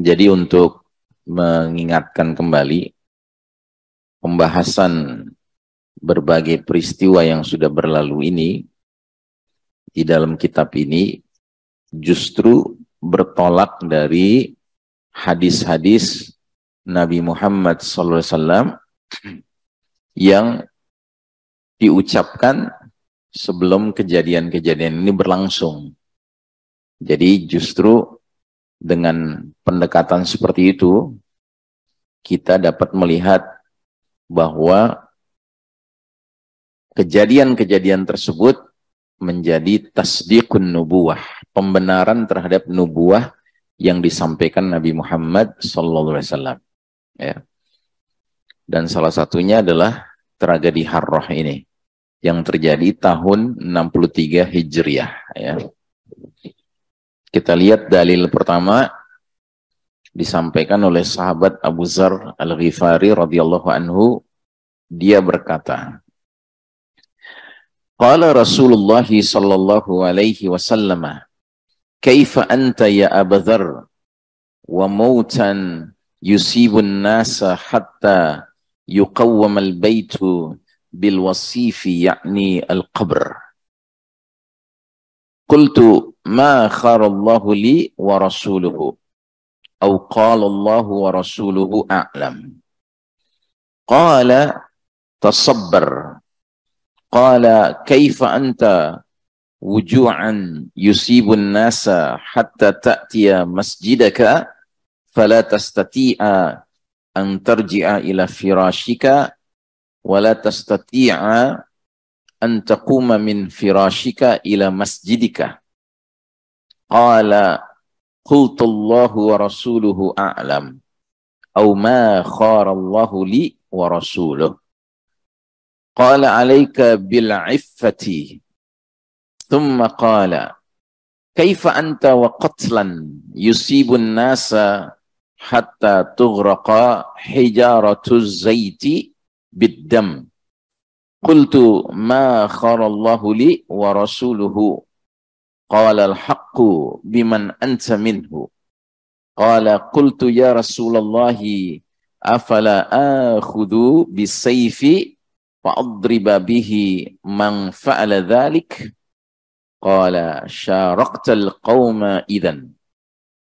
Jadi untuk mengingatkan kembali pembahasan berbagai peristiwa yang sudah berlalu ini di dalam kitab ini justru bertolak dari hadis-hadis Nabi Muhammad SAW yang diucapkan sebelum kejadian-kejadian ini berlangsung. Jadi justru dengan pendekatan seperti itu, kita dapat melihat bahwa kejadian-kejadian tersebut menjadi tasdiqun nubuwah, pembenaran terhadap nubuwah yang disampaikan Nabi Muhammad SAW. Ya. Dan salah satunya adalah tragedi Harrah ini, yang terjadi tahun 63 Hijriah. Ya. Kita lihat dalil pertama disampaikan oleh sahabat Abu Dzar Al-Ghifari radhiyallahu anhu. Dia berkata, qala Rasulullah sallallahu alaihi wasallam, kaifa anta ya Abu Dzar wa mautan yusibun nasa hatta yuqawwam al-baitu bil wasifi ya'ni al-qabr. Qultu ma kharallahu li wa rasuluhu aw qala Allahu wa rasuluhu a'lam. Qala tasabbar. Qala kaifa anta wuju'an yusibun nasa hatta ta'tiya masjidaka fala tastati'a an tarji'a ila firashika wala tastati'a an taquma min firashika ila masjidika. Qala qultu Allahu wa rasuluhu a'lam aw ma khara Allahu li wa rasuluhu. Qala alayka bil iffati thumma qala kaifa anta wa qatlan yusibun nasa hatta tughraqa hijaratu zaiti bid-dam. Qultu ma khara Allahu li wa rasuluhu. Qala al-haqqu biman anta minhu. Qala qultu ya Rasulullah afala akhudhu bisayfi fa'adriba bihi man fa'ala dhalik. Qala syaraqtal qawma idhan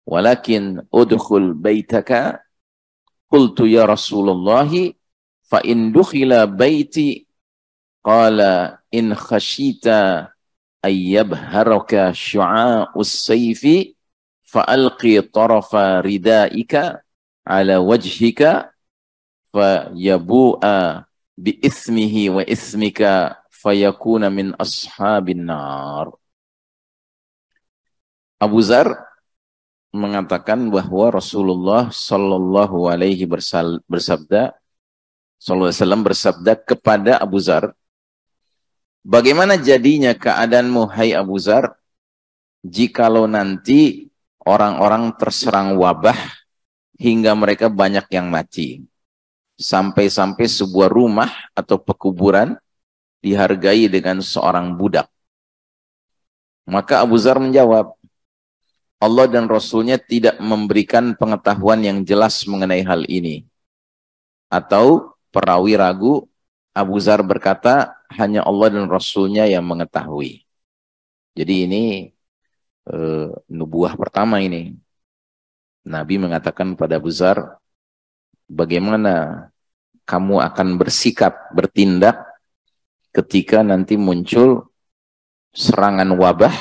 walakin udkhul baitaka. Qultu ya Rasulullah fa in dukhila baiti. Qala in khashita ayyabharaka syu'a'us sayfi fa'alqi tarafa ridaika ala wajhika fayabu'a bi'ithmihi wa ismika fayakuna min ashabin nar. Abu Dzar mengatakan bahwa Rasulullah sallallahu alaihi bersabda kepada Abu Dzar, bagaimana jadinya keadaanmu hai Abu Dzar jikalau nanti orang-orang terserang wabah hingga mereka banyak yang mati, sampai-sampai sebuah rumah atau pekuburan dihargai dengan seorang budak. Maka Abu Dzar menjawab, Allah dan Rasulnya tidak memberikan pengetahuan yang jelas mengenai hal ini. Atau perawi ragu, Abu Dzar berkata, hanya Allah dan Rasulnya yang mengetahui. Jadi ini nubuah pertama ini. Nabi mengatakan pada Abu Dzar, bagaimana kamu akan bersikap, bertindak ketika nanti muncul serangan wabah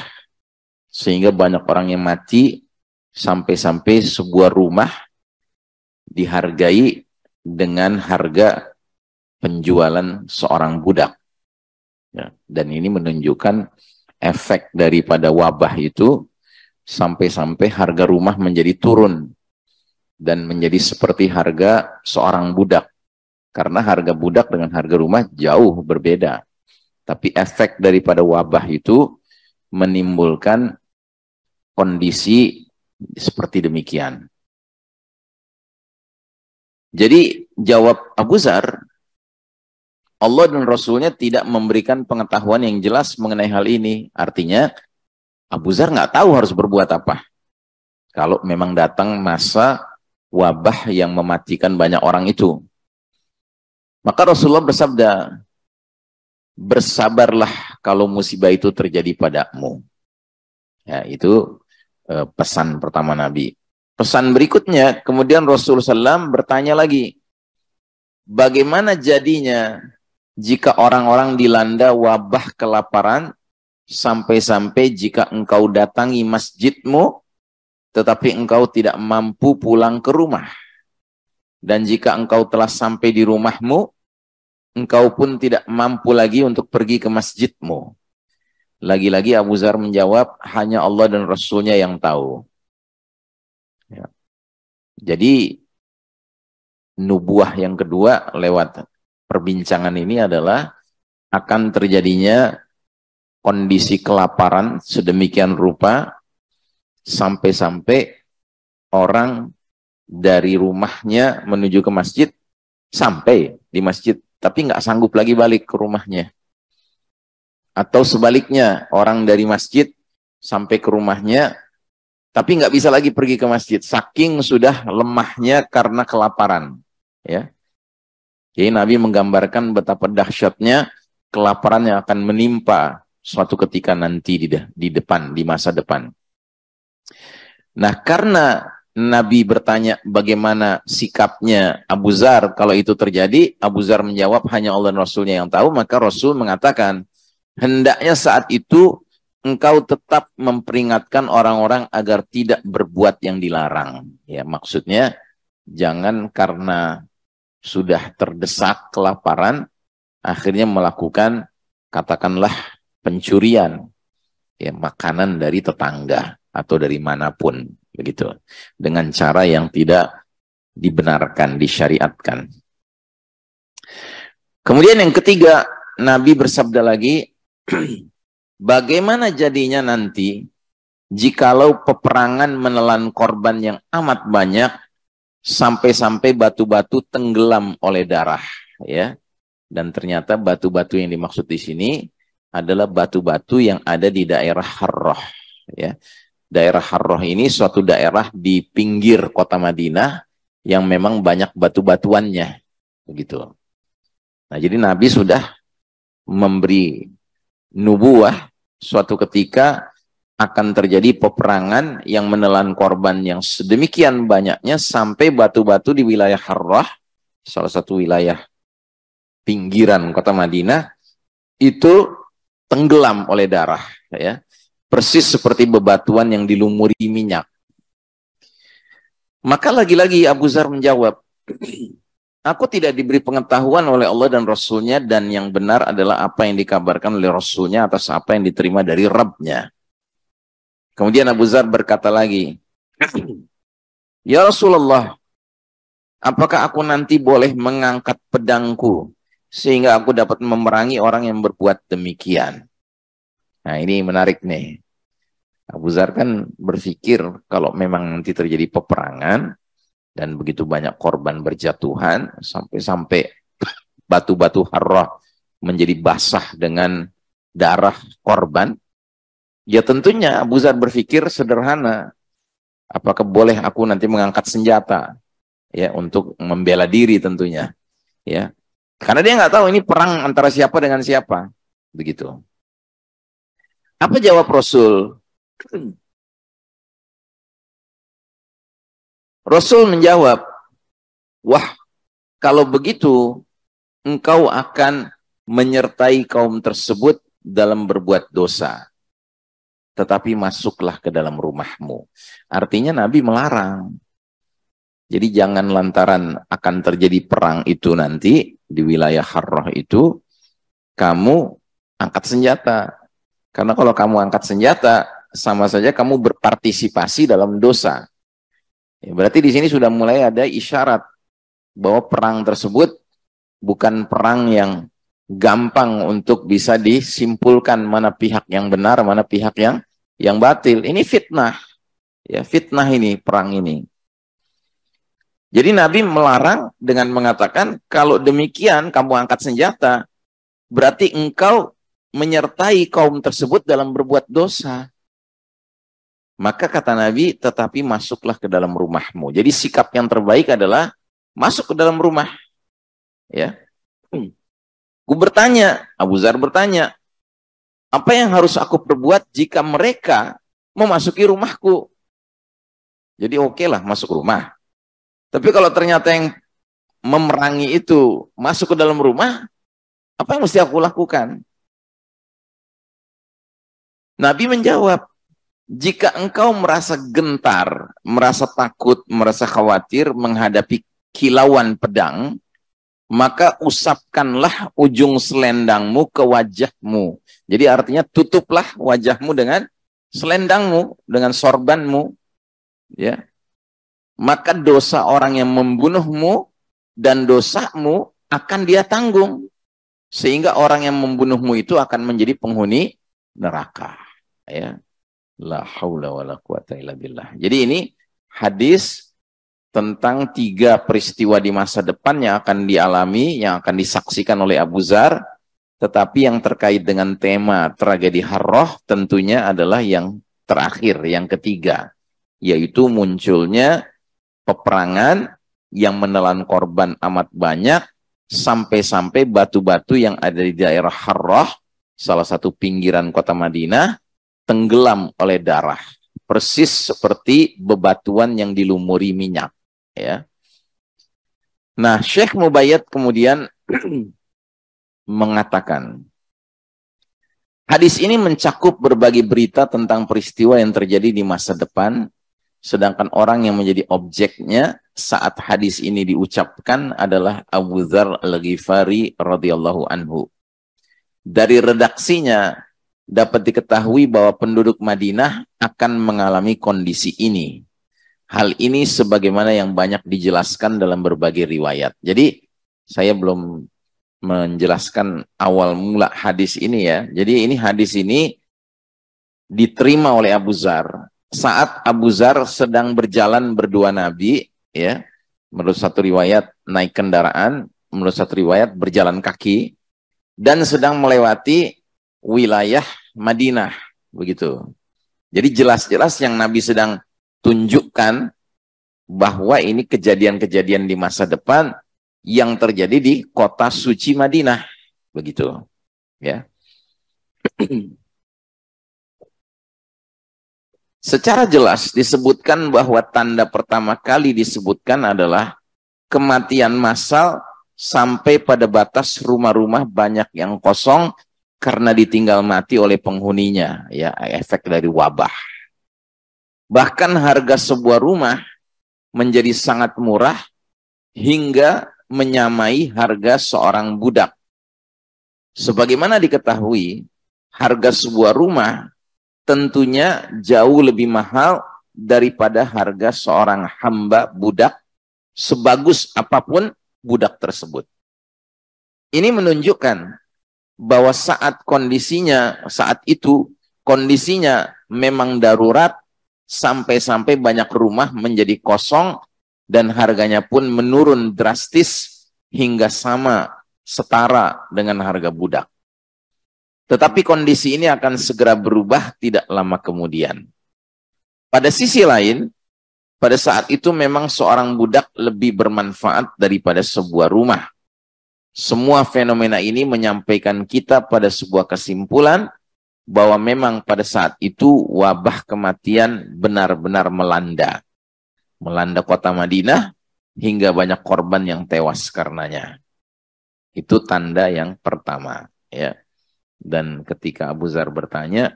sehingga banyak orang yang mati, sampai-sampai sebuah rumah dihargai dengan harga penjualan seorang budak. Ya, dan ini menunjukkan efek daripada wabah itu, sampai-sampai harga rumah menjadi turun dan menjadi seperti harga seorang budak. Karena harga budak dengan harga rumah jauh berbeda. Tapi efek daripada wabah itu menimbulkan kondisi seperti demikian. Jadi jawab Abu Dzar, Allah dan Rasulnya tidak memberikan pengetahuan yang jelas mengenai hal ini. Artinya Abu Dzar nggak tahu harus berbuat apa. Kalau memang datang masa wabah yang mematikan banyak orang itu. Maka Rasulullah bersabda, bersabarlah kalau musibah itu terjadi padamu. Ya, itu pesan pertama Nabi. Pesan berikutnya, kemudian Rasulullah SAW bertanya lagi, bagaimana jadinya jika orang-orang dilanda wabah kelaparan, sampai-sampai jika engkau datangi masjidmu, tetapi engkau tidak mampu pulang ke rumah. Dan jika engkau telah sampai di rumahmu, engkau pun tidak mampu lagi untuk pergi ke masjidmu. Lagi-lagi Abu Dzar menjawab, hanya Allah dan Rasulnya yang tahu. Ya. Jadi, nubuah yang kedua lewat perbincangan ini adalah akan terjadinya kondisi kelaparan sedemikian rupa sampai-sampai orang dari rumahnya menuju ke masjid, sampai di masjid, tapi nggak sanggup lagi balik ke rumahnya. Atau sebaliknya, orang dari masjid sampai ke rumahnya, tapi nggak bisa lagi pergi ke masjid, saking sudah lemahnya karena kelaparan. Ya. Jadi Nabi menggambarkan betapa dahsyatnya kelaparan yang akan menimpa suatu ketika nanti di depan, di masa depan. Nah, karena Nabi bertanya bagaimana sikapnya Abu Dzar kalau itu terjadi, Abu Dzar menjawab hanya Allah dan Rasulnya yang tahu, maka Rasul mengatakan, hendaknya saat itu engkau tetap memperingatkan orang-orang agar tidak berbuat yang dilarang. Ya, maksudnya jangan karena sudah terdesak kelaparan, akhirnya melakukan, katakanlah, pencurian ya, makanan dari tetangga atau dari manapun, begitu, dengan cara yang tidak dibenarkan, disyariatkan. Kemudian yang ketiga, Nabi bersabda lagi, bagaimana jadinya nanti jikalau peperangan menelan korban yang amat banyak sampai-sampai batu-batu tenggelam oleh darah, ya. Dan ternyata batu-batu yang dimaksud di sini adalah batu-batu yang ada di daerah Harrah, ya. Daerah Harrah ini suatu daerah di pinggir kota Madinah yang memang banyak batu-batuannya, begitu. Nah, jadi Nabi sudah memberi nubuah suatu ketika akan terjadi peperangan yang menelan korban yang sedemikian banyaknya sampai batu-batu di wilayah Harrah, salah satu wilayah pinggiran kota Madinah, itu tenggelam oleh darah, ya. Persis seperti bebatuan yang dilumuri minyak. Maka lagi-lagi Abu Dzar menjawab, aku tidak diberi pengetahuan oleh Allah dan Rasulnya, dan yang benar adalah apa yang dikabarkan oleh Rasulnya atas apa yang diterima dari Rabbnya. Kemudian Abu Dzar berkata lagi, ya Rasulullah, apakah aku nanti boleh mengangkat pedangku sehingga aku dapat memerangi orang yang berbuat demikian? Nah, ini menarik nih. Abu Dzar kan berpikir kalau memang nanti terjadi peperangan dan begitu banyak korban berjatuhan sampai-sampai batu-batu Harrah menjadi basah dengan darah korban, ya tentunya Abu Dzar berpikir sederhana, apakah boleh aku nanti mengangkat senjata ya untuk membela diri tentunya, ya. Karena dia nggak tahu ini perang antara siapa dengan siapa, begitu. Apa jawab Rasul? Rasul menjawab, wah, kalau begitu engkau akan menyertai kaum tersebut dalam berbuat dosa, tetapi masuklah ke dalam rumahmu. Artinya Nabi melarang. Jadi jangan lantaran akan terjadi perang itu nanti di wilayah Harrah itu, kamu angkat senjata. Karena kalau kamu angkat senjata, sama saja kamu berpartisipasi dalam dosa. Ya, berarti di sini sudah mulai ada isyarat bahwa perang tersebut bukan perang yang gampang untuk bisa disimpulkan mana pihak yang benar, mana pihak yang batil. Ini fitnah. Ya, fitnah ini, perang ini. Jadi Nabi melarang dengan mengatakan, kalau demikian kamu angkat senjata, berarti engkau menyertai kaum tersebut dalam berbuat dosa. Maka kata Nabi, tetapi masuklah ke dalam rumahmu. Jadi sikap yang terbaik adalah masuk ke dalam rumah. Ya. Gue bertanya, Abu Dzar bertanya, apa yang harus aku perbuat jika mereka memasuki rumahku? Jadi oke lah masuk rumah. Tapi kalau ternyata yang memerangi itu masuk ke dalam rumah, apa yang mesti aku lakukan? Nabi menjawab, jika engkau merasa gentar, merasa takut, merasa khawatir menghadapi kilauan pedang, maka usapkanlah ujung selendangmu ke wajahmu. Jadi artinya tutuplah wajahmu dengan selendangmu, dengan sorbanmu. Ya. Maka dosa orang yang membunuhmu dan dosamu akan dia tanggung. Sehingga orang yang membunuhmu itu akan menjadi penghuni neraka. Ya. La haula wa la quwata illa billah. Jadi ini hadis tentang 3 peristiwa di masa depan yang akan dialami, yang akan disaksikan oleh Abu Dzar. Tetapi yang terkait dengan tema tragedi Harrah tentunya adalah yang terakhir, yang ketiga. Yaitu munculnya peperangan yang menelan korban amat banyak, sampai-sampai batu-batu yang ada di daerah Harrah, salah satu pinggiran kota Madinah, tenggelam oleh darah, persis seperti bebatuan yang dilumuri minyak. Ya. Nah, Syekh Mubayyad kemudian mengatakan, hadis ini mencakup berbagai berita tentang peristiwa yang terjadi di masa depan, sedangkan orang yang menjadi objeknya saat hadis ini diucapkan adalah Abu Dzar Al-Ghifari radhiyallahu anhu. Dari redaksinya dapat diketahui bahwa penduduk Madinah akan mengalami kondisi ini. Hal ini sebagaimana yang banyak dijelaskan dalam berbagai riwayat. Jadi saya belum menjelaskan awal mula hadis ini ya. Jadi ini hadis ini diterima oleh Abu Dzar saat Abu Dzar sedang berjalan berdua Nabi, ya. Menurut satu riwayat naik kendaraan, menurut satu riwayat berjalan kaki, dan sedang melewati wilayah Madinah, begitu. Jadi jelas-jelas yang Nabi sedang tunjukkan bahwa ini kejadian-kejadian di masa depan yang terjadi di kota suci Madinah, begitu. Ya. Secara jelas disebutkan bahwa tanda pertama kali disebutkan adalah kematian massal sampai pada batas rumah-rumah banyak yang kosong karena ditinggal mati oleh penghuninya, ya, efek dari wabah. Bahkan harga sebuah rumah menjadi sangat murah hingga menyamai harga seorang budak. Sebagaimana diketahui, harga sebuah rumah tentunya jauh lebih mahal daripada harga seorang hamba budak, sebagus apapun budak tersebut. Ini menunjukkan bahwa saat itu kondisinya memang darurat, sampai-sampai banyak rumah menjadi kosong dan harganya pun menurun drastis hingga sama setara dengan harga budak. Tetapi kondisi ini akan segera berubah tidak lama kemudian. Pada sisi lain, pada saat itu memang seorang budak lebih bermanfaat daripada sebuah rumah. Semua fenomena ini menyampaikan kita pada sebuah kesimpulan bahwa memang pada saat itu wabah kematian benar-benar melanda kota Madinah hingga banyak korban yang tewas karenanya. Itu tanda yang pertama, ya. Dan ketika Abu Dzar bertanya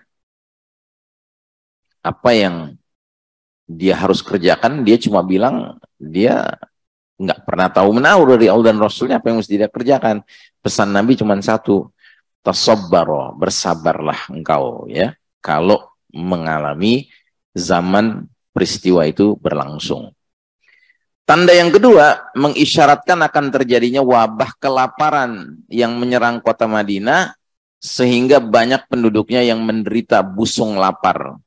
apa yang dia harus kerjakan, dia cuma bilang dia nggak pernah tahu menahu dari Allah dan Rasulnya apa yang mesti dia kerjakan. Pesan Nabi cuma satu, tasabbaro, bersabarlah engkau, ya, kalau mengalami zaman peristiwa itu berlangsung. Tanda yang kedua mengisyaratkan akan terjadinya wabah kelaparan yang menyerang kota Madinah sehingga banyak penduduknya yang menderita busung lapar.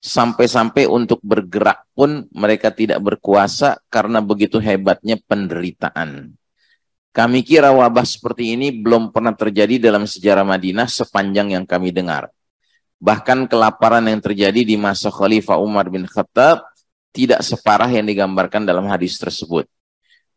Sampai-sampai untuk bergerak pun mereka tidak berkuasa karena begitu hebatnya penderitaan. Kami kira wabah seperti ini belum pernah terjadi dalam sejarah Madinah sepanjang yang kami dengar. Bahkan kelaparan yang terjadi di masa Khalifah Umar bin Khattab tidak separah yang digambarkan dalam hadis tersebut.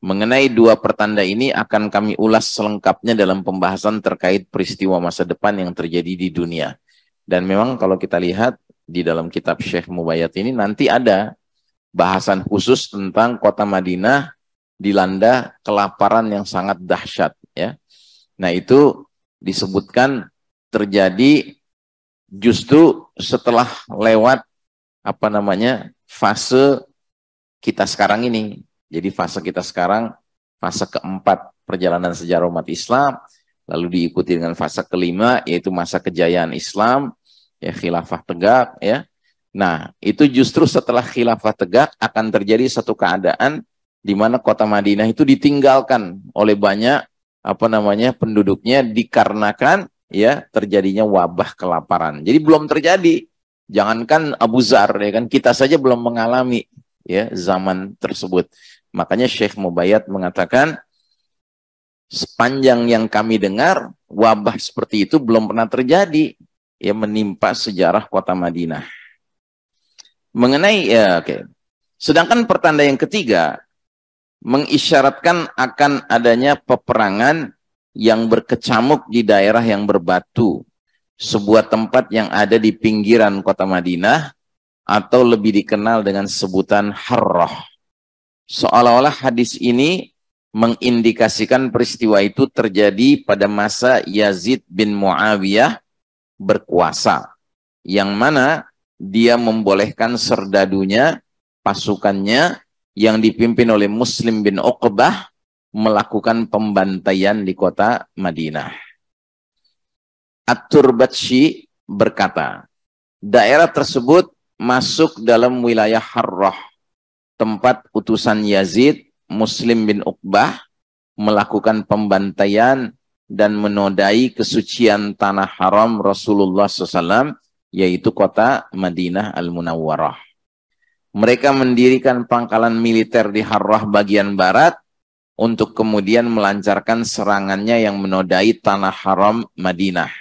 Mengenai dua pertanda ini akan kami ulas selengkapnya dalam pembahasan terkait peristiwa masa depan yang terjadi di dunia. Dan memang kalau kita lihat di dalam kitab Syekh Mubayyad ini nanti ada bahasan khusus tentang kota Madinah dilanda kelaparan yang sangat dahsyat, ya. Nah, itu disebutkan terjadi justru setelah lewat fase kita sekarang ini. Jadi fase kita sekarang fase keempat perjalanan sejarah umat Islam, lalu diikuti dengan fase kelima yaitu masa kejayaan Islam, ya, khilafah tegak, ya. Nah, itu justru setelah khilafah tegak akan terjadi satu keadaan di mana kota Madinah itu ditinggalkan oleh banyak penduduknya dikarenakan, ya, terjadinya wabah kelaparan. Jadi belum terjadi. Jangankan Abu Zar, ya kan, kita saja belum mengalami, ya, zaman tersebut. Makanya Syekh Mubayyad mengatakan, sepanjang yang kami dengar, wabah seperti itu belum pernah terjadi, ya, menimpa sejarah kota Madinah. Mengenai, ya, oke. Sedangkan pertanda yang ketiga mengisyaratkan akan adanya peperangan yang berkecamuk di daerah yang berbatu, sebuah tempat yang ada di pinggiran kota Madinah atau lebih dikenal dengan sebutan Harrah. Seolah-olah hadis ini mengindikasikan peristiwa itu terjadi pada masa Yazid bin Muawiyah berkuasa, yang mana dia membolehkan serdadunya, pasukannya yang dipimpin oleh Muslim bin Uqbah melakukan pembantaian di kota Madinah. At-Turbatshi berkata, daerah tersebut masuk dalam wilayah Harrah, tempat utusan Yazid, Muslim bin Uqbah melakukan pembantaian dan menodai kesucian tanah haram Rasulullah SAW, yaitu kota Madinah Al-Munawwarah. Mereka mendirikan pangkalan militer di Harrah bagian barat untuk kemudian melancarkan serangannya yang menodai tanah haram Madinah.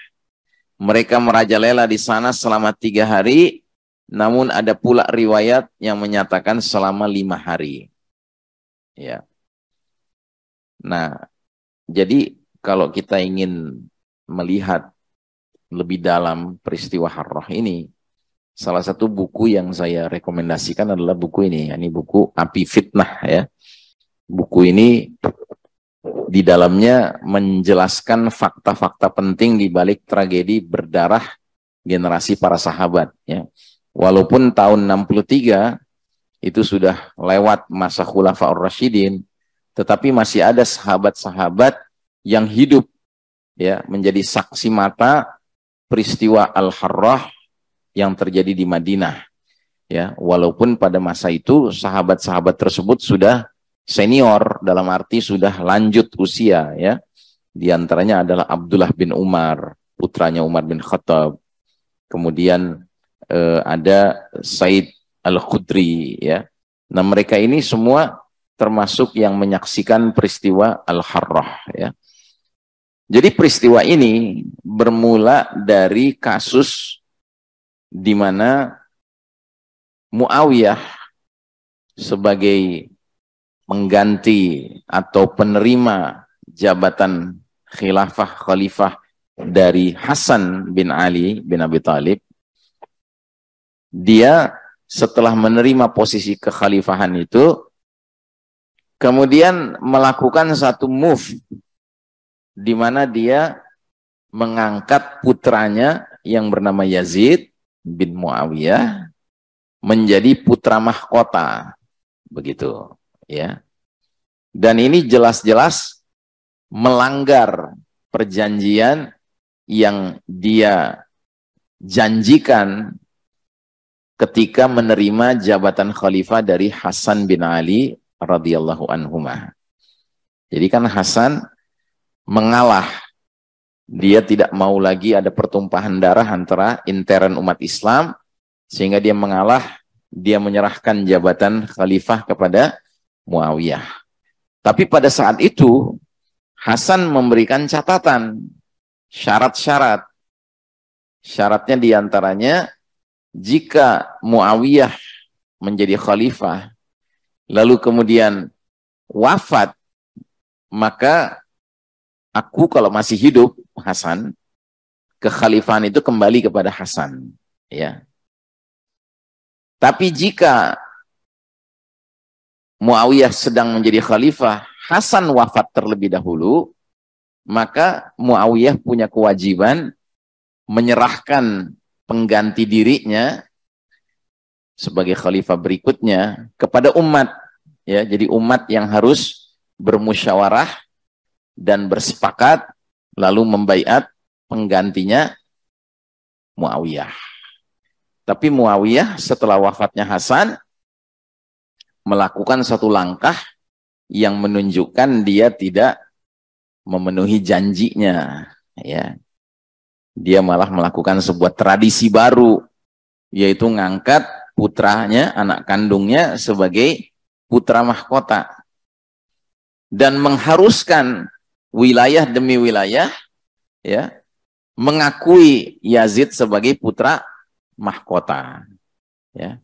Mereka merajalela di sana selama 3 hari, namun ada pula riwayat yang menyatakan selama 5 hari. Ya. Nah, jadi kalau kita ingin melihat lebih dalam peristiwa Harrah ini, salah satu buku yang saya rekomendasikan adalah buku ini. Ini buku Api Fitnah, ya. Buku ini di dalamnya menjelaskan fakta-fakta penting di balik tragedi berdarah generasi para sahabat, ya. Walaupun tahun 63 itu sudah lewat masa Khulafaur Rasyidin, tetapi masih ada sahabat-sahabat yang hidup, ya, menjadi saksi mata peristiwa Al-Harrah yang terjadi di Madinah, ya. Walaupun pada masa itu sahabat-sahabat tersebut sudah senior, dalam arti sudah lanjut usia, ya. Di antaranya adalah Abdullah bin Umar, putranya Umar bin Khattab. Kemudian ada Said Al-Khudri, ya. Nah, mereka ini semua termasuk yang menyaksikan peristiwa Al-Harrah, ya. Jadi peristiwa ini bermula dari kasus di mana Muawiyah sebagai pengganti atau penerima jabatan khalifah dari Hasan bin Ali bin Abi Thalib, dia setelah menerima posisi kekhalifahan itu kemudian melakukan satu move di mana dia mengangkat putranya yang bernama Yazid bin Muawiyah menjadi putra mahkota, begitu, ya. Dan ini jelas-jelas melanggar perjanjian yang dia janjikan ketika menerima jabatan khalifah dari Hasan bin Ali radhiyallahu anhuma. Jadi kan Hasan mengalah, dia tidak mau lagi ada pertumpahan darah antara intern umat Islam, sehingga dia mengalah, dia menyerahkan jabatan khalifah kepada Muawiyah. Tapi pada saat itu Hasan memberikan catatan, syarat-syarat. Syaratnya diantaranya, jika Muawiyah menjadi khalifah, lalu kemudian wafat, maka aku kalau masih hidup, Hasan, kekhalifahan itu kembali kepada Hasan. Ya. Tapi jika Muawiyah sedang menjadi khalifah, Hasan wafat terlebih dahulu, maka Muawiyah punya kewajiban menyerahkan pengganti dirinya sebagai khalifah berikutnya kepada umat. Ya, jadi umat yang harus bermusyawarah dan bersepakat lalu membaiat penggantinya Muawiyah. Tapi Muawiyah setelah wafatnya Hasan melakukan satu langkah yang menunjukkan dia tidak memenuhi janjinya, ya. Dia malah melakukan sebuah tradisi baru, yaitu ngangkat putranya, anak kandungnya sebagai putra mahkota dan mengharuskan wilayah demi wilayah, ya, mengakui Yazid sebagai putra mahkota, ya.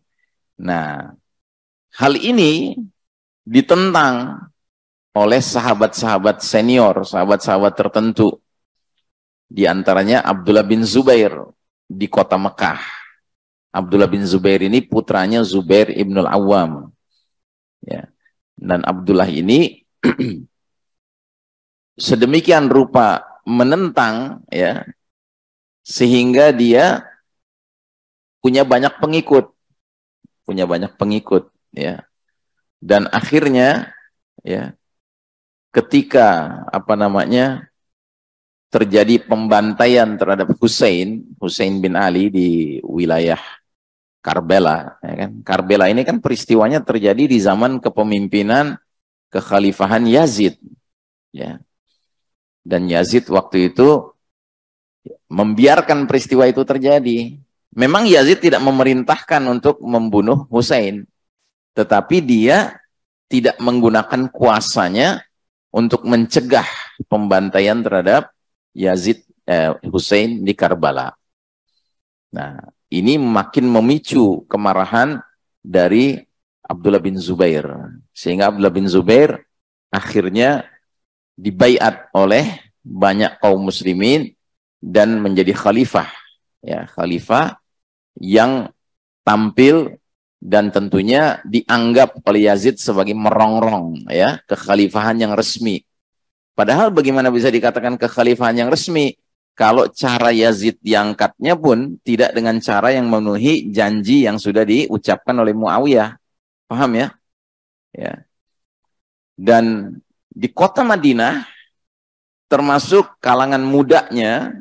Nah, hal ini ditentang oleh sahabat-sahabat senior, sahabat-sahabat tertentu. Di antaranya Abdullah bin Zubair di kota Mekah. Abdullah bin Zubair ini putranya Zubair ibnul Awam. Ya. Dan Abdullah ini sedemikian rupa menentang, ya, sehingga dia punya banyak pengikut. Ya. Dan akhirnya, ya, ketika terjadi pembantaian terhadap Husain bin Ali di wilayah Karbala, ya kan? Karbala ini kan peristiwanya terjadi di zaman kepemimpinan kekhalifahan Yazid, ya. Dan Yazid waktu itu membiarkan peristiwa itu terjadi. Memang Yazid tidak memerintahkan untuk membunuh Husain, tetapi dia tidak menggunakan kuasanya untuk mencegah pembantaian terhadap Husain di Karbala. Nah, ini makin memicu kemarahan dari Abdullah bin Zubair, sehingga Abdullah bin Zubair akhirnya dibaiat oleh banyak kaum muslimin dan menjadi khalifah, ya, khalifah yang tampil dan tentunya dianggap oleh Yazid sebagai merongrong, ya, kekhalifahan yang resmi. Padahal bagaimana bisa dikatakan kekhalifahan yang resmi kalau cara Yazid diangkatnya pun tidak dengan cara yang memenuhi janji yang sudah diucapkan oleh Muawiyah. Paham ya? Ya. Dan di kota Madinah termasuk kalangan mudanya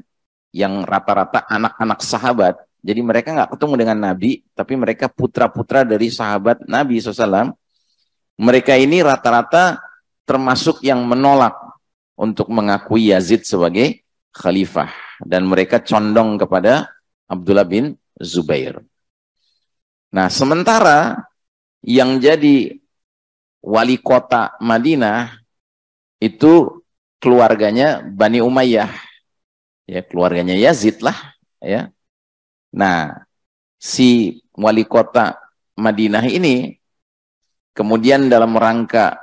yang rata-rata anak-anak sahabat. Jadi mereka nggak ketemu dengan Nabi, tapi mereka putra-putra dari sahabat Nabi SAW. Mereka ini rata-rata termasuk yang menolak untuk mengakui Yazid sebagai khalifah. Dan mereka condong kepada Abdullah bin Zubair. Nah, sementara yang jadi wali kota Madinah itu keluarganya Bani Umayyah. Ya, keluarganya Yazid lah, ya. Nah, si wali kota Madinah ini kemudian dalam rangka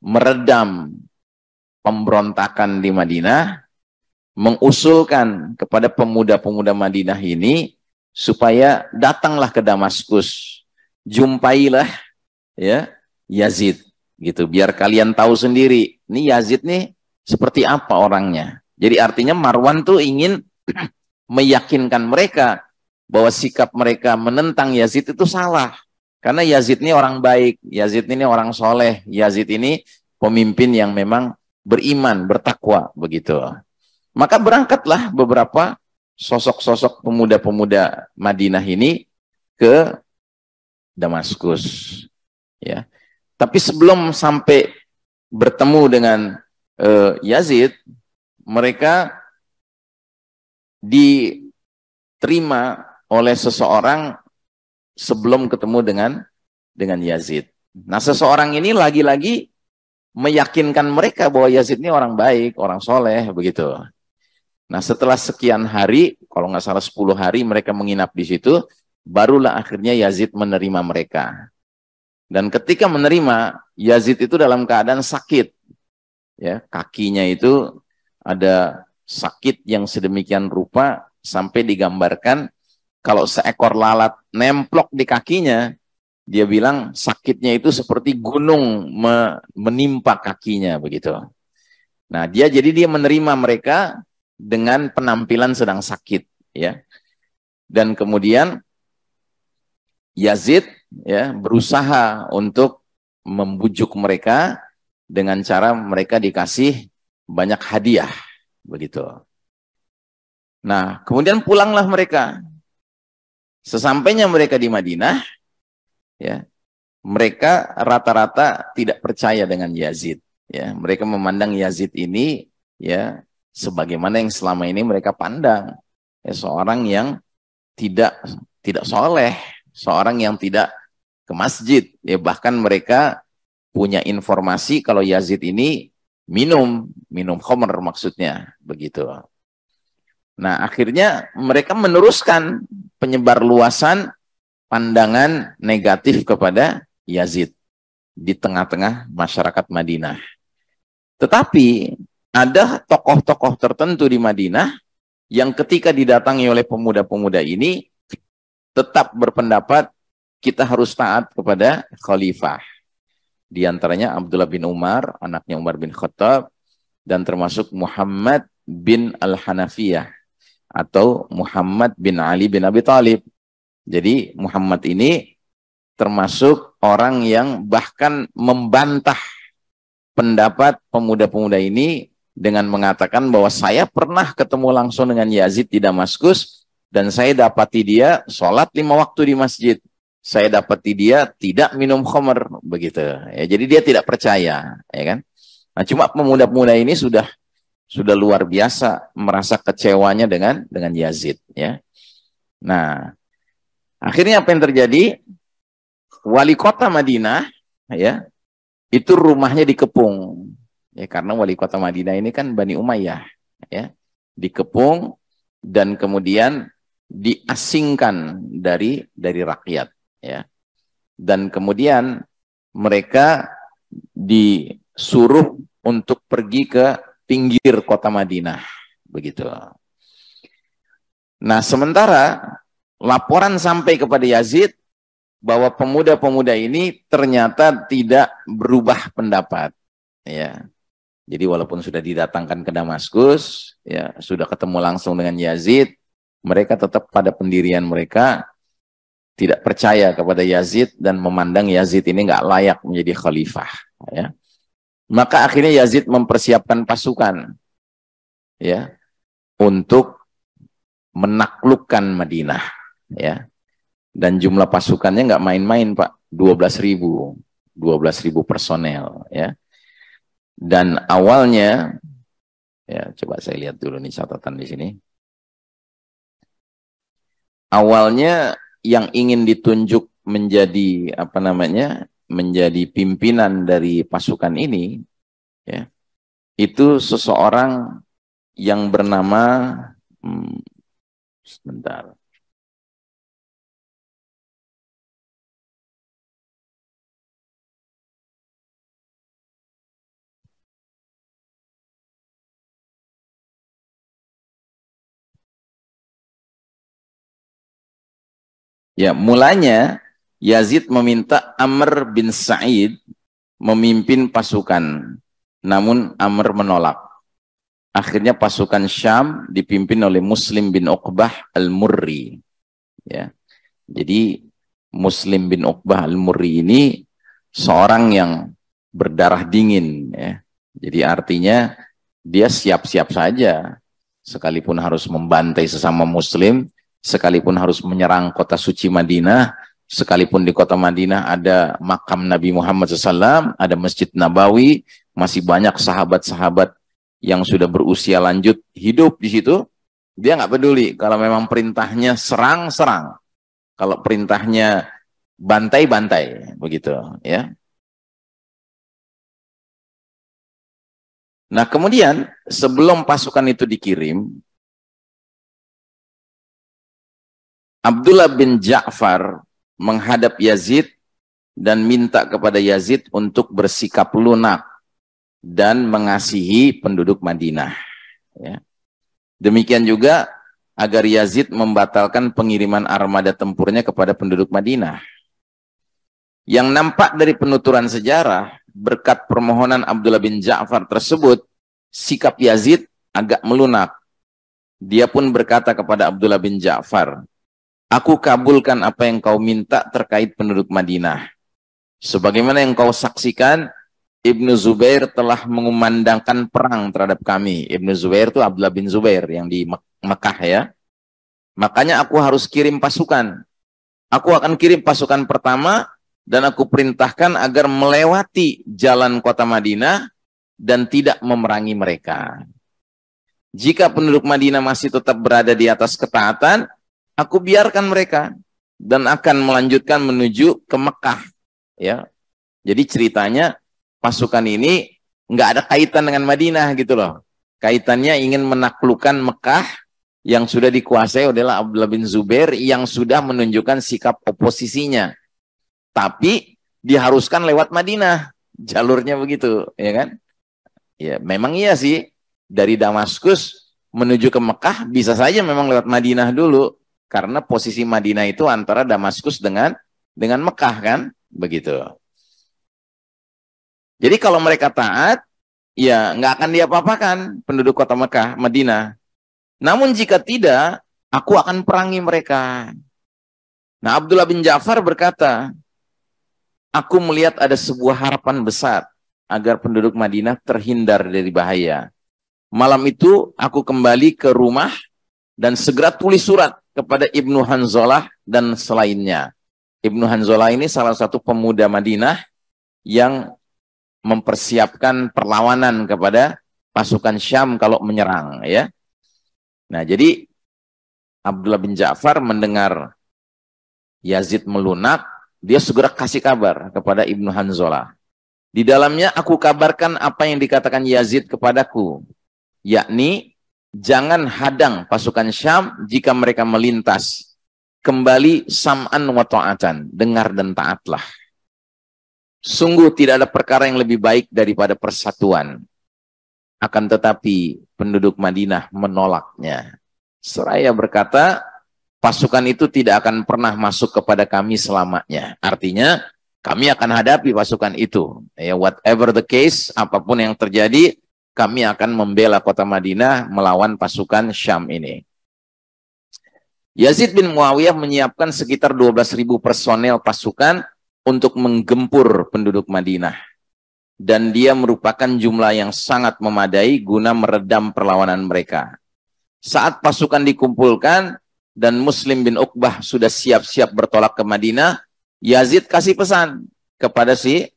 meredam pemberontakan di Madinah, mengusulkan kepada pemuda-pemuda Madinah ini supaya datanglah ke Damaskus, jumpailah, ya, Yazid, gitu, biar kalian tahu sendiri ini Yazid nih seperti apa orangnya. Jadi artinya Marwan tuh ingin meyakinkan mereka bahwa sikap mereka menentang Yazid itu salah. Karena Yazid ini orang baik, Yazid ini orang soleh, Yazid ini pemimpin yang memang beriman, bertakwa, begitu. Maka berangkatlah beberapa sosok-sosok pemuda-pemuda Madinah ini ke Damaskus. Ya. Tapi sebelum sampai bertemu dengan Yazid, mereka diterima oleh seseorang sebelum ketemu dengan Yazid. Nah, seseorang ini lagi-lagi meyakinkan mereka bahwa Yazid ini orang baik, orang soleh, begitu. Nah, setelah sekian hari, kalau nggak salah 10 hari mereka menginap di situ, barulah akhirnya Yazid menerima mereka. Dan ketika menerima, Yazid itu dalam keadaan sakit. Ya, kakinya itu ada sakit yang sedemikian rupa sampai digambarkan kalau seekor lalat nemplok di kakinya, dia bilang sakitnya itu seperti gunung menimpa kakinya begitu. Nah, dia menerima mereka dengan penampilan sedang sakit, ya. Dan kemudian Yazid ya berusaha untuk membujuk mereka dengan cara mereka dikasih banyak hadiah begitu. Nah, kemudian pulanglah mereka. Sesampainya mereka di Madinah, ya, mereka rata-rata tidak percaya dengan Yazid. Ya, mereka memandang Yazid ini ya sebagaimana yang selama ini mereka pandang, ya, seorang yang tidak tidak soleh, seorang yang tidak ke masjid. Ya, bahkan mereka punya informasi kalau Yazid ini minum khamr maksudnya begitu. Nah, akhirnya mereka meneruskan penyebar luasan pandangan negatif kepada Yazid di tengah-tengah masyarakat Madinah. Tetapi ada tokoh-tokoh tertentu di Madinah yang ketika didatangi oleh pemuda-pemuda ini tetap berpendapat kita harus taat kepada khalifah. Di antaranya Abdullah bin Umar, anaknya Umar bin Khattab, dan termasuk Muhammad bin Al-Hanafiyah atau Muhammad bin Ali bin Abi Thalib. Jadi Muhammad ini termasuk orang yang bahkan membantah pendapat pemuda-pemuda ini dengan mengatakan bahwa saya pernah ketemu langsung dengan Yazid di Damaskus dan saya dapati dia sholat 5 waktu di masjid. Saya dapati dia tidak minum khamr begitu. Ya, jadi dia tidak percaya, ya kan? Nah, cuma pemuda-pemuda ini sudah luar biasa merasa kecewanya dengan Yazid, ya. Nah, akhirnya apa yang terjadi? Wali kota Madinah, ya, itu rumahnya dikepung, ya, karena wali kota Madinah ini kan Bani Umayyah, ya, dikepung dan kemudian diasingkan dari rakyat, ya, dan kemudian mereka disuruh untuk pergi ke pinggir kota Madinah, begitu. Nah, sementara laporan sampai kepada Yazid bahwa pemuda-pemuda ini ternyata tidak berubah pendapat, ya. Jadi walaupun sudah didatangkan ke Damaskus, ya, sudah ketemu langsung dengan Yazid, mereka tetap pada pendirian mereka, tidak percaya kepada Yazid dan memandang Yazid ini nggak layak menjadi khalifah, ya. Maka akhirnya Yazid mempersiapkan pasukan, ya, untuk menaklukkan Madinah, ya. Dan jumlah pasukannya nggak main-main, Pak. 12.000 personel, ya. Dan awalnya, ya, coba saya lihat dulu nih catatan di sini. Awalnya yang ingin ditunjuk menjadi apa namanya, menjadi pimpinan dari pasukan ini, ya, itu seseorang yang bernama sebentar. Ya, mulanya Yazid meminta Amr bin Sa'id memimpin pasukan, namun Amr menolak. Akhirnya pasukan Syam dipimpin oleh Muslim bin Uqbah al-Murri, ya. Jadi Muslim bin Uqbah al-Murri ini seorang yang berdarah dingin, ya. Jadi artinya dia siap-siap saja, sekalipun harus membantai sesama muslim, sekalipun harus menyerang kota suci Madinah, sekalipun di kota Madinah ada makam Nabi Muhammad SAW, ada Masjid Nabawi, masih banyak sahabat-sahabat yang sudah berusia lanjut hidup di situ, dia nggak peduli. Kalau memang perintahnya serang, serang. Kalau perintahnya bantai, bantai, begitu, ya. Nah, kemudian sebelum pasukan itu dikirim, Abdullah bin Ja'far menghadap Yazid dan minta kepada Yazid untuk bersikap lunak dan mengasihi penduduk Madinah. Ya. Demikian juga agar Yazid membatalkan pengiriman armada tempurnya kepada penduduk Madinah. Yang nampak dari penuturan sejarah, berkat permohonan Abdullah bin Ja'far tersebut, sikap Yazid agak melunak. Dia pun berkata kepada Abdullah bin Ja'far, "Aku kabulkan apa yang kau minta terkait penduduk Madinah. Sebagaimana yang kau saksikan, Ibnu Zubair telah mengumandangkan perang terhadap kami." Ibnu Zubair itu Abdullah bin Zubair yang di Mekah ya. Makanya aku harus kirim pasukan. Aku akan kirim pasukan pertama dan aku perintahkan agar melewati jalan kota Madinah dan tidak memerangi mereka. Jika penduduk Madinah masih tetap berada di atas ketaatan, aku biarkan mereka dan akan melanjutkan menuju ke Mekah. Ya, jadi ceritanya pasukan ini nggak ada kaitan dengan Madinah gitu loh. Kaitannya ingin menaklukkan Mekah yang sudah dikuasai oleh Abdullah bin Zubair yang sudah menunjukkan sikap oposisinya. Tapi diharuskan lewat Madinah, jalurnya begitu, ya kan? Ya, memang iya sih. Dari Damaskus menuju ke Mekah bisa saja memang lewat Madinah dulu, karena posisi Madinah itu antara Damaskus dengan Mekah kan, begitu. Jadi kalau mereka taat, ya nggak akan diapa-apakan penduduk kota Mekah, Madinah. Namun jika tidak, aku akan perangi mereka. Nah, Abdullah bin Ja'far berkata, aku melihat ada sebuah harapan besar agar penduduk Madinah terhindar dari bahaya. Malam itu aku kembali ke rumah dan segera tulis surat kepada Ibnu Hanzalah dan selainnya. Ibnu Hanzalah ini salah satu pemuda Madinah yang mempersiapkan perlawanan kepada pasukan Syam kalau menyerang, ya. Nah, jadi Abdullah bin Ja'far mendengar Yazid melunak, dia segera kasih kabar kepada Ibnu Hanzalah. Di dalamnya aku kabarkan apa yang dikatakan Yazid kepadaku, yakni jangan hadang pasukan Syam jika mereka melintas. Kembali sam'an wa ta'atan, dengar dan taatlah. Sungguh tidak ada perkara yang lebih baik daripada persatuan. Akan tetapi penduduk Madinah menolaknya. Seraya berkata, pasukan itu tidak akan pernah masuk kepada kami selamanya. Artinya, kami akan hadapi pasukan itu. Ya, whatever the case, apapun yang terjadi, kami akan membela kota Madinah melawan pasukan Syam ini. Yazid bin Muawiyah menyiapkan sekitar 12.000 personel pasukan untuk menggempur penduduk Madinah. Dan dia merupakan jumlah yang sangat memadai guna meredam perlawanan mereka. Saat pasukan dikumpulkan dan Muslim bin Uqbah sudah siap-siap bertolak ke Madinah, Yazid kasih pesan kepada si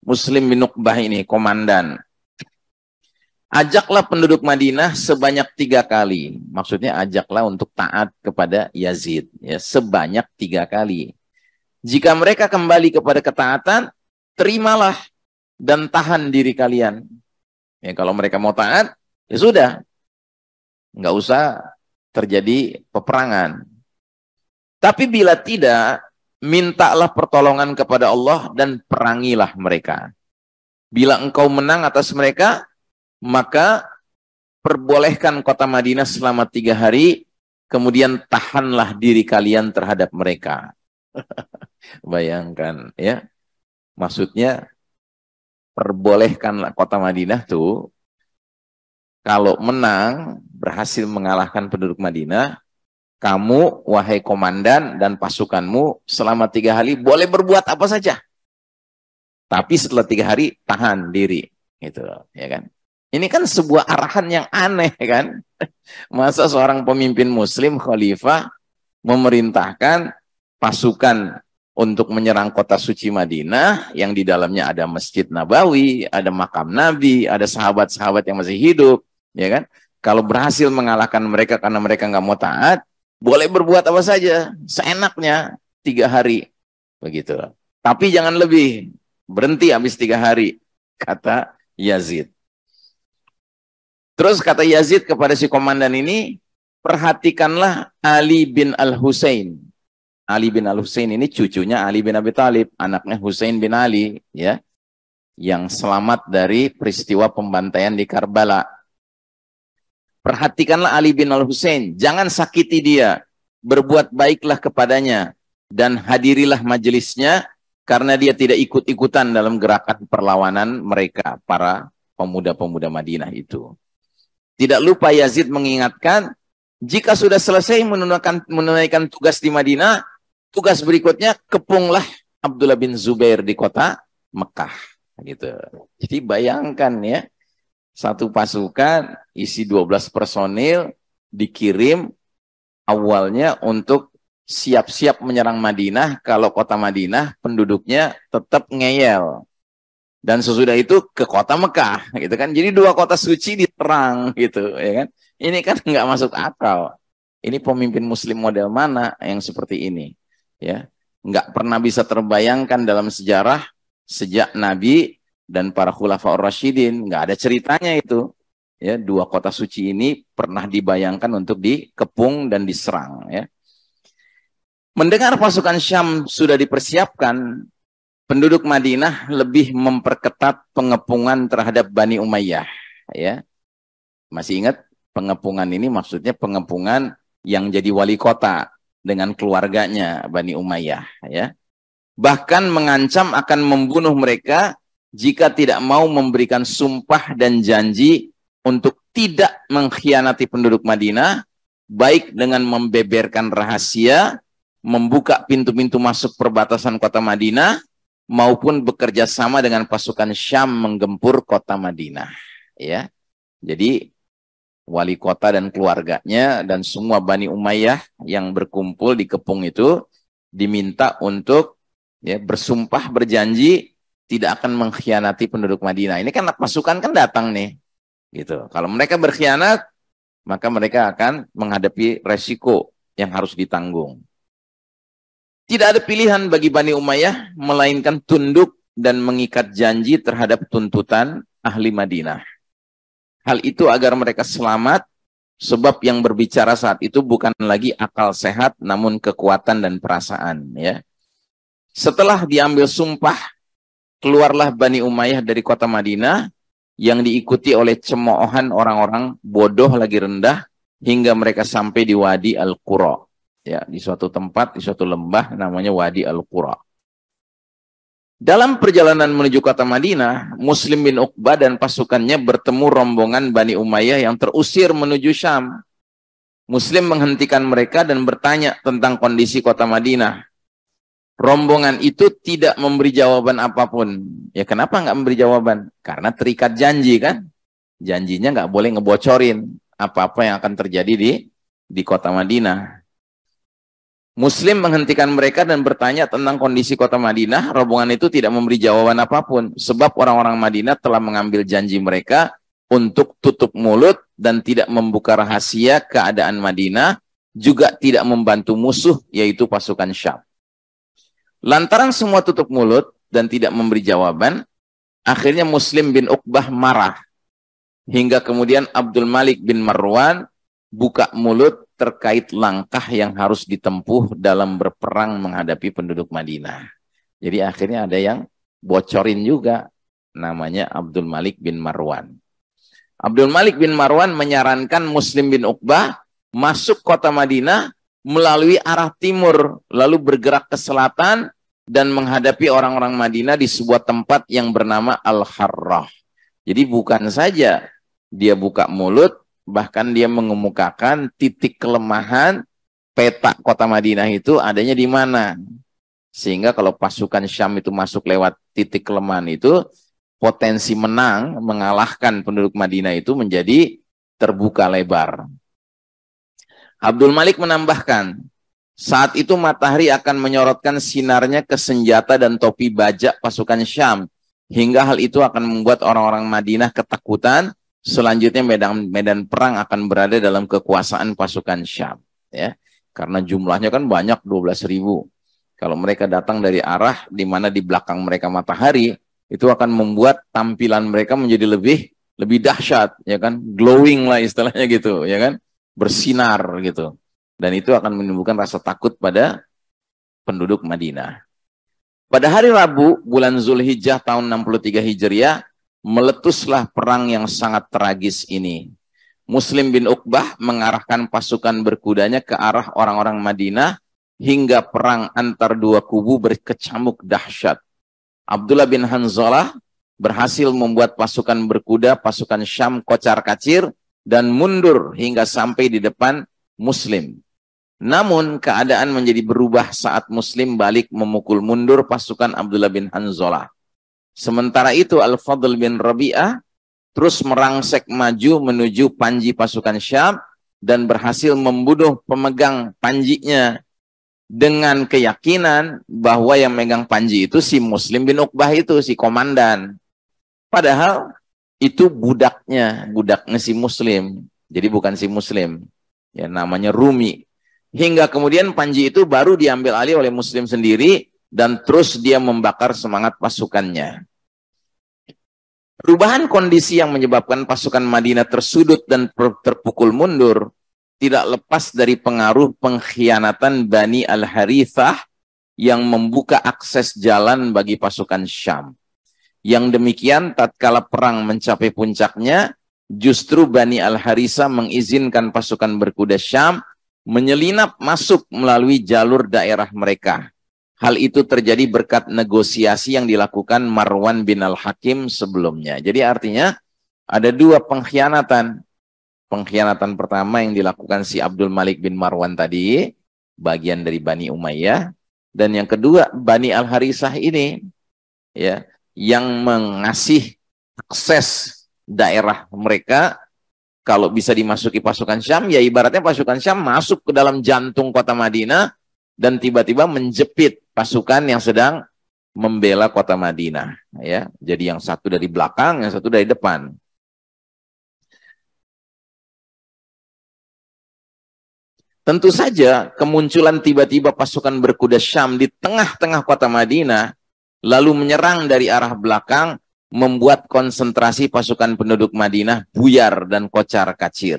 Muslim bin Uqbah ini, komandan. Ajaklah penduduk Madinah sebanyak 3 kali. Maksudnya ajaklah untuk taat kepada Yazid. Ya, sebanyak 3 kali. Jika mereka kembali kepada ketaatan, terimalah dan tahan diri kalian. Ya, kalau mereka mau taat, ya sudah. Nggak usah terjadi peperangan. Tapi bila tidak, mintalah pertolongan kepada Allah dan perangilah mereka. Bila engkau menang atas mereka, maka perbolehkan kota Madinah selama 3 hari, kemudian tahanlah diri kalian terhadap mereka. Bayangkan ya, maksudnya perbolehkanlah kota Madinah tuh, kalau menang, berhasil mengalahkan penduduk Madinah, kamu, wahai komandan dan pasukanmu, selama 3 hari boleh berbuat apa saja. Tapi setelah 3 hari, tahan diri. Gitu, ya kan? Ini kan sebuah arahan yang aneh kan. Masa seorang pemimpin muslim, khalifah, memerintahkan pasukan untuk menyerang kota suci Madinah, yang di dalamnya ada Masjid Nabawi, ada makam Nabi, ada sahabat-sahabat yang masih hidup, ya kan? Kalau berhasil mengalahkan mereka karena mereka nggak mau taat, boleh berbuat apa saja, seenaknya 3 hari. Begitu. Tapi jangan lebih, berhenti habis 3 hari, kata Yazid. Terus kata Yazid kepada si komandan ini, perhatikanlah Ali bin Al-Husain. Ali bin Al-Husain ini cucunya Ali bin Abi Thalib, anaknya Husain bin Ali, ya, yang selamat dari peristiwa pembantaian di Karbala. Perhatikanlah Ali bin Al-Husain, jangan sakiti dia, berbuat baiklah kepadanya, dan hadirilah majelisnya, karena dia tidak ikut-ikutan dalam gerakan perlawanan mereka, para pemuda-pemuda Madinah itu. Tidak lupa Yazid mengingatkan, jika sudah selesai menunaikan tugas di Madinah, tugas berikutnya kepunglah Abdullah bin Zubair di kota Mekah. Gitu. Jadi bayangkan ya, satu pasukan isi 12 personil dikirim awalnya untuk siap-siap menyerang Madinah, kalau kota Madinah penduduknya tetap ngeyel. Dan sesudah itu ke kota Mekah, gitu kan. Jadi dua kota suci diterang, gitu, ya kan. Ini kan nggak masuk akal. Ini pemimpin Muslim model mana yang seperti ini? Ya, nggak pernah bisa terbayangkan dalam sejarah sejak Nabi dan para khulafaur rasyidin, nggak ada ceritanya itu. Ya, dua kota suci ini pernah dibayangkan untuk dikepung dan diserang. Ya. Mendengar pasukan Syam sudah dipersiapkan, penduduk Madinah lebih memperketat pengepungan terhadap Bani Umayyah. Ya, masih ingat pengepungan ini maksudnya pengepungan yang jadi wali kota dengan keluarganya Bani Umayyah, ya. Bahkan mengancam akan membunuh mereka jika tidak mau memberikan sumpah dan janji untuk tidak mengkhianati penduduk Madinah, baik dengan membeberkan rahasia, membuka pintu-pintu masuk perbatasan kota Madinah, maupun bekerja sama dengan pasukan Syam menggempur kota Madinah, ya. Jadi wali kota dan keluarganya dan semua Bani Umayyah yang berkumpul di kepung itu diminta untuk ya bersumpah berjanji tidak akan mengkhianati penduduk Madinah. Ini kan pasukan kan datang nih, gitu. Kalau mereka berkhianat, maka mereka akan menghadapi resiko yang harus ditanggung. Tidak ada pilihan bagi Bani Umayyah melainkan tunduk dan mengikat janji terhadap tuntutan ahli Madinah. Hal itu agar mereka selamat, sebab yang berbicara saat itu bukan lagi akal sehat, namun kekuatan dan perasaan. Ya. Setelah diambil sumpah, keluarlah Bani Umayyah dari kota Madinah, yang diikuti oleh cemoohan orang-orang bodoh lagi rendah, hingga mereka sampai di Wadi Al-Qura. Ya, di suatu tempat, di suatu lembah, namanya Wadi Al-Qura. Dalam perjalanan menuju kota Madinah, Muslim bin Uqbah dan pasukannya bertemu rombongan Bani Umayyah yang terusir menuju Syam. Muslim menghentikan mereka dan bertanya tentang kondisi kota Madinah. Rombongan itu tidak memberi jawaban apapun. Ya kenapa nggak memberi jawaban? Karena terikat janji kan. Janjinya nggak boleh ngebocorin apa-apa yang akan terjadi di kota Madinah. Muslim menghentikan mereka dan bertanya tentang kondisi kota Madinah. Rombongan itu tidak memberi jawaban apapun, sebab orang-orang Madinah telah mengambil janji mereka untuk tutup mulut dan tidak membuka rahasia keadaan Madinah, juga tidak membantu musuh, yaitu pasukan Syam. Lantaran semua tutup mulut dan tidak memberi jawaban, akhirnya Muslim bin Uqbah marah. Hingga kemudian Abdul Malik bin Marwan buka mulut terkait langkah yang harus ditempuh dalam berperang menghadapi penduduk Madinah. Jadi akhirnya ada yang bocorin juga, namanya Abdul Malik bin Marwan. Abdul Malik bin Marwan menyarankan Muslim bin Uqbah masuk kota Madinah melalui arah timur, lalu bergerak ke selatan dan menghadapi orang-orang Madinah di sebuah tempat yang bernama Al-Harrah. Jadi bukan saja dia buka mulut, bahkan dia mengemukakan titik kelemahan peta kota Madinah itu adanya di mana. Sehingga kalau pasukan Syam itu masuk lewat titik kelemahan itu, potensi menang mengalahkan penduduk Madinah itu menjadi terbuka lebar. Abdul Malik menambahkan, saat itu matahari akan menyorotkan sinarnya ke senjata dan topi bajak pasukan Syam, hingga hal itu akan membuat orang-orang Madinah ketakutan. Selanjutnya medan perang akan berada dalam kekuasaan pasukan Syam, ya. Karena jumlahnya kan banyak, 12.000. Kalau mereka datang dari arah di mana di belakang mereka matahari, itu akan membuat tampilan mereka menjadi lebih dahsyat, ya kan? Glowing lah istilahnya gitu, ya kan? bersinar gitu. Dan itu akan menimbulkan rasa takut pada penduduk Madinah. Pada hari Rabu, bulan Zulhijjah tahun 63 Hijriah, meletuslah perang yang sangat tragis ini. Muslim bin Uqbah mengarahkan pasukan berkudanya ke arah orang-orang Madinah hingga perang antar dua kubu berkecamuk dahsyat. Abdullah bin Hanzalah berhasil membuat pasukan berkuda, pasukan Syam kocar-kacir dan mundur hingga sampai di depan Muslim. Namun keadaan menjadi berubah saat Muslim balik memukul mundur pasukan Abdullah bin Hanzalah. Sementara itu Al-Fadl bin Rabi'ah terus merangsek maju menuju panji pasukan Syam dan berhasil membunuh pemegang panjinya dengan keyakinan bahwa yang megang panji itu si Muslim bin Uqbah itu, si komandan. Padahal itu budaknya si Muslim. Jadi bukan si Muslim. Ya, namanya Rumi. Hingga kemudian panji itu baru diambil alih oleh Muslim sendiri dan terus dia membakar semangat pasukannya. Perubahan kondisi yang menyebabkan pasukan Madinah tersudut dan terpukul mundur tidak lepas dari pengaruh pengkhianatan Bani Al-Harithah yang membuka akses jalan bagi pasukan Syam. Yang demikian tatkala perang mencapai puncaknya, justru Bani Al-Harithah mengizinkan pasukan berkuda Syam menyelinap masuk melalui jalur daerah mereka. Hal itu terjadi berkat negosiasi yang dilakukan Marwan bin Al-Hakim sebelumnya. Jadi artinya ada dua pengkhianatan. Pengkhianatan pertama yang dilakukan si Abdul Malik bin Marwan tadi, bagian dari Bani Umayyah. Dan yang kedua, Bani Al-Harithah ini, ya, yang mengasih akses daerah mereka. Kalau bisa dimasuki pasukan Syam, ya ibaratnya pasukan Syam masuk ke dalam jantung kota Madinah dan tiba-tiba menjepit pasukan yang sedang membela kota Madinah. Ya, jadi yang satu dari belakang, yang satu dari depan. Tentu saja kemunculan tiba-tiba pasukan berkuda Syam di tengah-tengah kota Madinah, lalu menyerang dari arah belakang, membuat konsentrasi pasukan penduduk Madinah buyar dan kocar-kacir.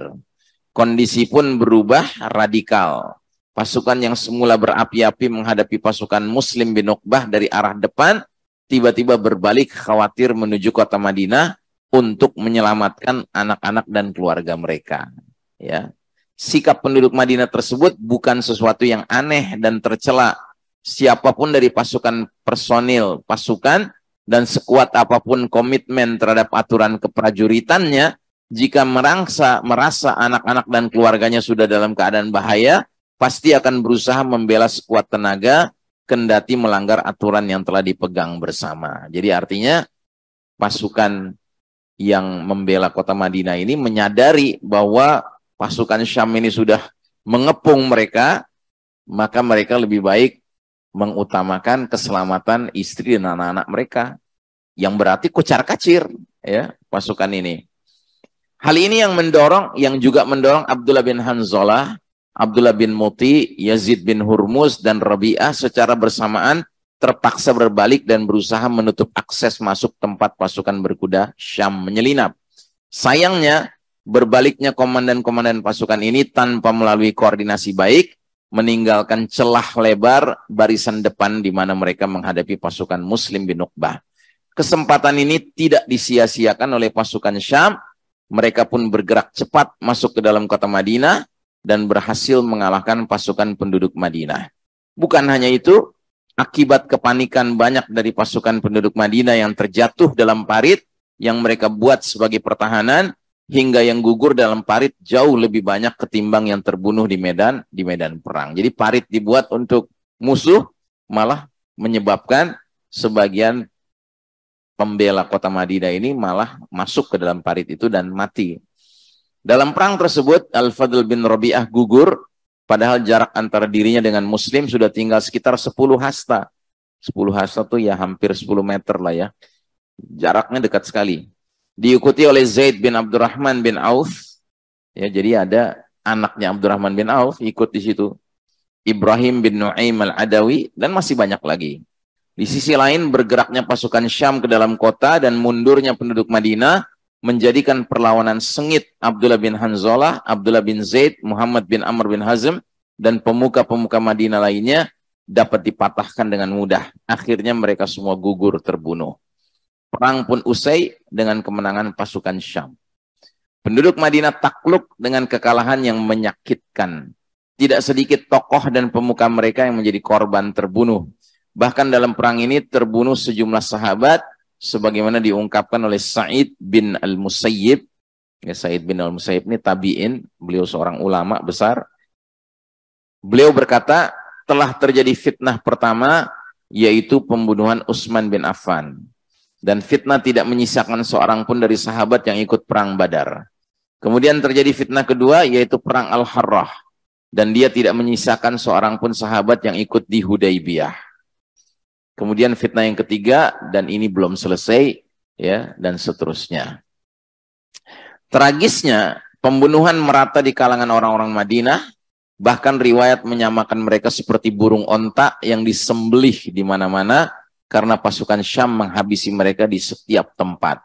Kondisi pun berubah radikal. Pasukan yang semula berapi-api menghadapi pasukan Muslim bin Uqbah dari arah depan, tiba-tiba berbalik khawatir menuju kota Madinah untuk menyelamatkan anak-anak dan keluarga mereka. Ya. Sikap penduduk Madinah tersebut bukan sesuatu yang aneh dan tercela. Siapapun dari pasukan personil, pasukan, dan sekuat apapun komitmen terhadap aturan keprajuritannya, jika merasa anak-anak dan keluarganya sudah dalam keadaan bahaya, pasti akan berusaha membela sekuat tenaga, kendati melanggar aturan yang telah dipegang bersama. Jadi artinya pasukan yang membela kota Madinah ini menyadari bahwa pasukan Syam ini sudah mengepung mereka, maka mereka lebih baik mengutamakan keselamatan istri dan anak-anak mereka, yang berarti kocar-kacir ya pasukan ini. Hal ini yang juga mendorong Abdullah bin Hanzalah, Abdullah bin Muti, Yazid bin Hurmuz dan Rabi'ah secara bersamaan terpaksa berbalik dan berusaha menutup akses masuk tempat pasukan berkuda Syam menyelinap. Sayangnya berbaliknya komandan-komandan pasukan ini tanpa melalui koordinasi baik, meninggalkan celah lebar barisan depan di mana mereka menghadapi pasukan Muslim bin Uqbah. Kesempatan ini tidak disia-siakan oleh pasukan Syam. Mereka pun bergerak cepat masuk ke dalam kota Madinah dan berhasil mengalahkan pasukan penduduk Madinah. Bukan hanya itu, akibat kepanikan banyak dari pasukan penduduk Madinah yang terjatuh dalam parit yang mereka buat sebagai pertahanan, hingga yang gugur dalam parit jauh lebih banyak ketimbang yang terbunuh di medan perang. Jadi parit dibuat untuk musuh, malah menyebabkan sebagian pembela kota Madinah ini malah masuk ke dalam parit itu dan mati. Dalam perang tersebut, Al-Fadl bin Rabi'ah gugur, padahal jarak antara dirinya dengan Muslim sudah tinggal sekitar 10 hasta. 10 hasta itu ya hampir 10 meter lah ya. Jaraknya dekat sekali. Diikuti oleh Zaid bin Abdurrahman bin Auf. Ya, jadi ada anaknya Abdurrahman bin Auf ikut di situ. Ibrahim bin Nu'aim al-Adawi dan masih banyak lagi. Di sisi lain bergeraknya pasukan Syam ke dalam kota dan mundurnya penduduk Madinah menjadikan perlawanan sengit Abdullah bin Hanzalah, Abdullah bin Zaid, Muhammad bin Amr bin Hazm, dan pemuka-pemuka Madinah lainnya dapat dipatahkan dengan mudah. Akhirnya mereka semua gugur terbunuh. Perang pun usai dengan kemenangan pasukan Syam. Penduduk Madinah takluk dengan kekalahan yang menyakitkan. Tidak sedikit tokoh dan pemuka mereka yang menjadi korban terbunuh. Bahkan dalam perang ini terbunuh sejumlah sahabat, sebagaimana diungkapkan oleh Sa'id bin Al-Musayyib. Ya, Sa'id bin Al-Musayyib ini tabi'in, beliau seorang ulama besar. Beliau berkata, telah terjadi fitnah pertama, yaitu pembunuhan Utsman bin Affan. Dan fitnah tidak menyisakan seorang pun dari sahabat yang ikut perang Badar. Kemudian terjadi fitnah kedua, yaitu perang Al-Harrah. Dan dia tidak menyisakan seorang pun sahabat yang ikut di Hudaybiyah. Kemudian fitnah yang ketiga, dan ini belum selesai, ya, dan seterusnya. Tragisnya, pembunuhan merata di kalangan orang-orang Madinah, bahkan riwayat menyamakan mereka seperti burung onta yang disembelih di mana-mana, karena pasukan Syam menghabisi mereka di setiap tempat.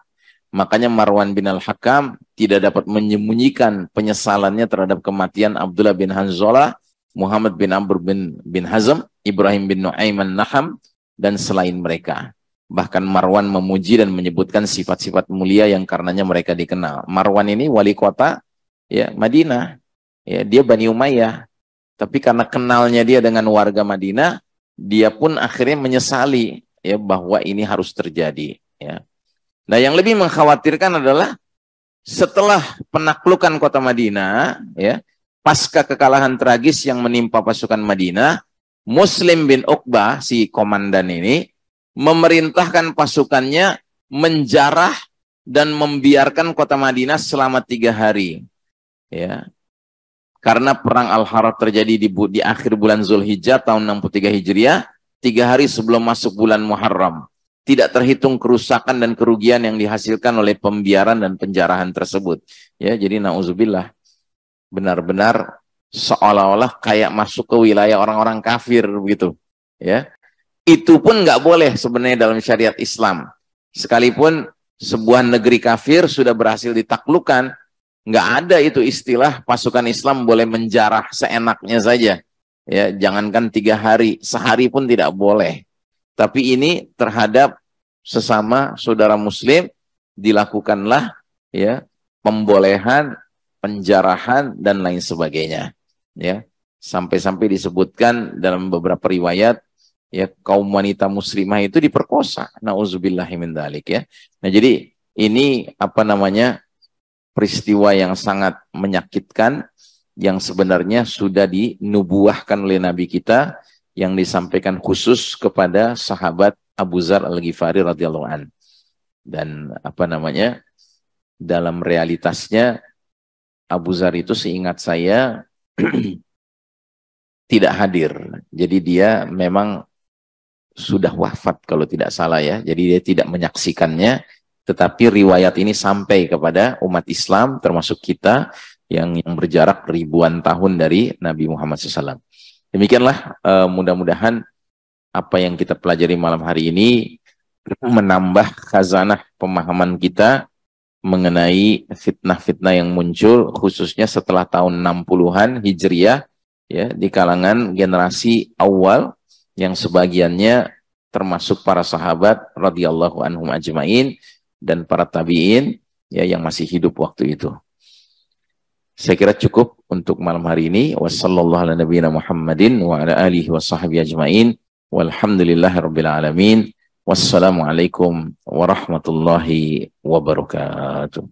Makanya Marwan bin Al-Hakam tidak dapat menyembunyikan penyesalannya terhadap kematian Abdullah bin Hanzalah, Muhammad bin Amr bin Hazm, Ibrahim bin Nu'aim an-Naham, dan selain mereka. Bahkan Marwan memuji dan menyebutkan sifat-sifat mulia yang karenanya mereka dikenal. Marwan ini wali kota ya Madinah. Ya, dia Bani Umayyah. Tapi karena kenalnya dia dengan warga Madinah, dia pun akhirnya menyesali ya bahwa ini harus terjadi, ya. Nah, yang lebih mengkhawatirkan adalah setelah penaklukan kota Madinah, ya, pasca kekalahan tragis yang menimpa pasukan Madinah, Muslim bin Uqbah, si komandan ini, memerintahkan pasukannya menjarah dan membiarkan kota Madinah selama 3 hari. Ya. Karena perang Al-Harrah terjadi di akhir bulan Zulhijjah tahun 63 Hijriah, 3 hari sebelum masuk bulan Muharram. Tidak terhitung kerusakan dan kerugian yang dihasilkan oleh pembiaran dan penjarahan tersebut. Ya, jadi na'udzubillah, benar-benar seolah-olah kayak masuk ke wilayah orang-orang kafir begitu. Ya, itu pun nggak boleh sebenarnya dalam syariat Islam. Sekalipun sebuah negeri kafir sudah berhasil ditaklukkan, nggak ada itu istilah pasukan Islam boleh menjarah seenaknya saja. Ya, jangankan 3 hari, sehari pun tidak boleh. Tapi ini terhadap sesama saudara Muslim dilakukanlah ya pembolehan, penjarahan dan lain sebagainya. Ya, sampai-sampai disebutkan dalam beberapa riwayat ya kaum wanita muslimah itu diperkosa. Nauzubillahi min dzalik ya. Nah, jadi ini apa namanya? Peristiwa yang sangat menyakitkan yang sebenarnya sudah dinubuahkan oleh Nabi kita, yang disampaikan khusus kepada sahabat Abu Dzar Al-Ghifari radhiyallahu an. Dan apa namanya, dalam realitasnya Abu Dzar itu seingat saya tidak hadir. Jadi dia memang sudah wafat kalau tidak salah ya. Jadi dia tidak menyaksikannya, tetapi riwayat ini sampai kepada umat Islam termasuk kita yang berjarak ribuan tahun dari Nabi Muhammad SAW. Demikianlah mudah-mudahan apa yang kita pelajari malam hari ini menambah khazanah pemahaman kita mengenai fitnah-fitnah yang muncul khususnya setelah tahun 60-an Hijriah ya, di kalangan generasi awal yang sebagiannya termasuk para sahabat radhiyallahu anhum ajmain dan para tabi'in ya yang masih hidup waktu itu. Saya kira cukup untuk malam hari ini. Wassallallahu ala nabiyina Muhammadin wa ala alihi wa sahbihi ajmain. Walhamdulillahirabbil alamin. Wassalamualaikum warahmatullahi wabarakatuh.